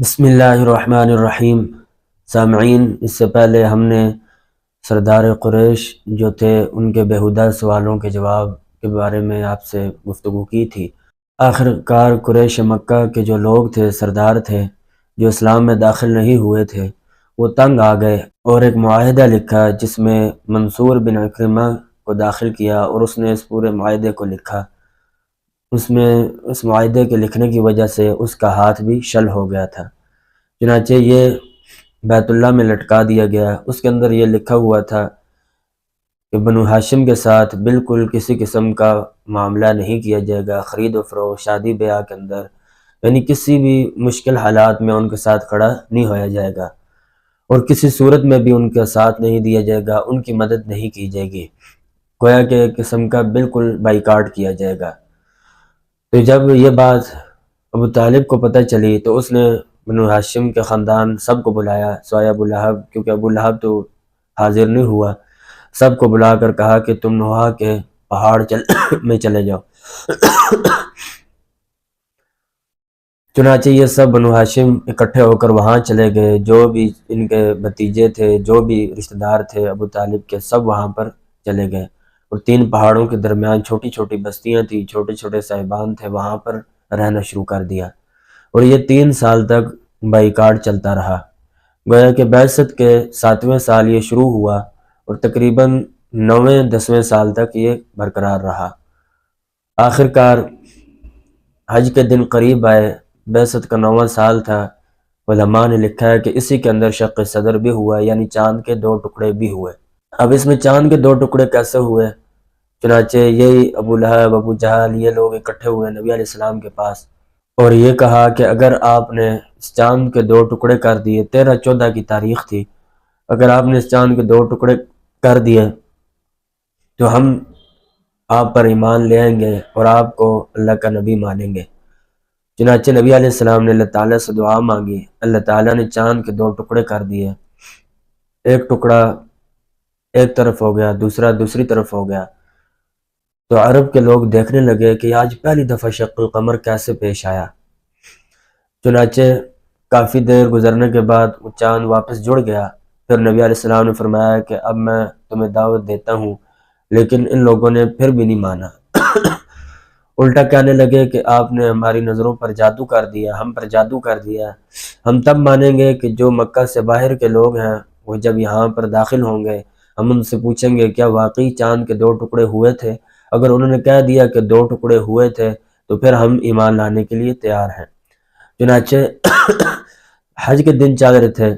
بسم اللہ الرحمن الرحیم۔ سامعین، اس سے پہلے ہم نے سردار قریش جو تھے ان کے بیہودہ سوالوں کے جواب کے بارے میں آپ سے گفتگو کی تھی۔ آخر کار قریش مکہ کے جو لوگ تھے، سردار تھے، جو اسلام میں داخل نہیں ہوئے تھے، وہ تنگ آ گئے اور ایک معاہدہ لکھا جس میں منصور بن عکرمہ کو داخل کیا، اور اس نے اس پورے معاہدے کو لکھا۔ اس معاہدے کے لکھنے کی وجہ سے اس کا ہاتھ بھی شل ہو گیا تھا، چنانچہ یہ بیت اللہ میں لٹکا دیا گیا۔ اس کے اندر یہ لکھا ہوا تھا کہ بنو ہاشم کے ساتھ بالکل کسی قسم کا معاملہ نہیں کیا جائے گا، خرید و فروخت، شادی بیاہ کے اندر، یعنی کسی بھی مشکل حالات میں ان کے ساتھ کھڑا نہیں ہویا جائے گا، اور کسی صورت میں بھی ان کا ساتھ نہیں دیا جائے گا، ان کی مدد نہیں کی جائے گی، گویا کہ ایک قسم کا بالکل بائیکاٹ کیا جائے گا۔ تو جب یہ بات ابو طالب کو پتہ چلی تو اس نے بنو ہاشم کے خاندان سب کو بلایا، سوائے ابو لہب، کیونکہ ابو لہب تو حاضر نہیں ہوا، سب کو بلا کر کہا کہ تم نوحہ کے پہاڑ میں چلے جاؤ۔ چنانچہ یہ سب بنو ہاشم اکٹھے ہو کر وہاں چلے گئے، جو بھی ان کے بھتیجے تھے، جو بھی رشتہ دار تھے ابو طالب کے، سب وہاں پر چلے گئے، اور 3 پہاڑوں کے درمیان چھوٹی چھوٹی بستیاں تھیں، چھوٹے چھوٹے صاحبان تھے، وہاں پر رہنا شروع کر دیا، اور یہ 3 سال تک بائیکاٹ چلتا رہا۔ گویا کہ بعثت کے 7ویں سال یہ شروع ہوا اور تقریباً 9ویں 10ویں سال تک یہ برقرار رہا۔ آخر کار حج کے دن قریب آئے، بعثت کا 9واں سال تھا۔ علماء نے لکھا ہے کہ اسی کے اندر شق صدر بھی ہوا، یعنی چاند کے 2 ٹکڑے بھی ہوئے۔ اب اس میں چاند کے 2 ٹکڑے کیسے ہوئے؟ چنانچہ یہی ابو لہب، ابو جہل، یہ لوگ اکٹھے ہوئے نبی علیہ السلام کے پاس، اور یہ کہا کہ اگر آپ نے اس چاند کے 2 ٹکڑے کر دیے، 13/14 کی تاریخ تھی، اگر آپ نے اس چاند کے 2 ٹکڑے کر دیے تو ہم آپ پر ایمان لے آئیں گے اور آپ کو اللہ کا نبی مانیں گے۔ چنانچہ نبی علیہ السلام نے اللہ تعالیٰ سے دعا مانگی، اللہ تعالیٰ نے چاند کے 2 ٹکڑے کر دیے، ایک ٹکڑا ایک طرف ہو گیا، دوسرا دوسری طرف ہو گیا۔ تو عرب کے لوگ دیکھنے لگے کہ آج پہلی دفعہ شق القمر کیسے پیش آیا۔ چنانچہ کافی دیر گزرنے کے بعد وہ چاند واپس جڑ گیا۔ پھر نبی علیہ السلام نے فرمایا کہ اب میں تمہیں دعوت دیتا ہوں، لیکن ان لوگوں نے پھر بھی نہیں مانا۔ الٹا کہنے لگے کہ آپ نے ہماری نظروں پر جادو کر دیا، ہم پر جادو کر دیا، ہم تب مانیں گے کہ جو مکہ سے باہر کے لوگ ہیں وہ جب یہاں پر داخل ہوں گے، ہم ان سے پوچھیں گے کیا واقعی چاند کے 2 ٹکڑے ہوئے تھے؟ اگر انہوں نے کہہ دیا کہ 2 ٹکڑے ہوئے تھے تو پھر ہم ایمان لانے کے لیے تیار ہیں۔ چنانچہ حج کے دن چل رہے تھے،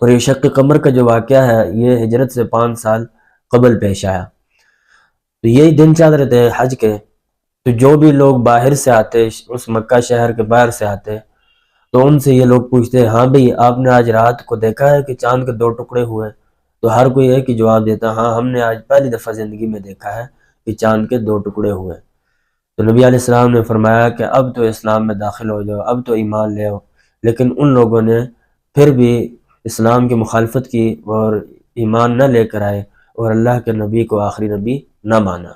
اور یہ شق قمر کا جو واقعہ ہے یہ ہجرت سے 5 سال قبل پیش آیا۔ تو یہی دن چل رہے تھے حج کے، تو جو بھی لوگ باہر سے آتے، اس مکہ شہر کے باہر سے آتے، تو ان سے یہ لوگ پوچھتے، ہاں بھئی آپ نے آج رات کو دیکھا ہے کہ چاند کے 2 ٹکڑے ہوئے؟ تو ہر کوئی ایک ہی جواب دیتا، ہاں ہم نے آج پہلی دفعہ زندگی میں دیکھا ہے کہ چاند کے 2 ٹکڑے ہوئے۔ تو نبی علیہ السلام نے فرمایا کہ اب تو اسلام میں داخل ہو جاؤ، اب تو ایمان لے آؤ۔ لیکن ان لوگوں نے پھر بھی اسلام کی مخالفت کی اور ایمان نہ لے کر آئے، اور اللہ کے نبی کو آخری نبی نہ مانا۔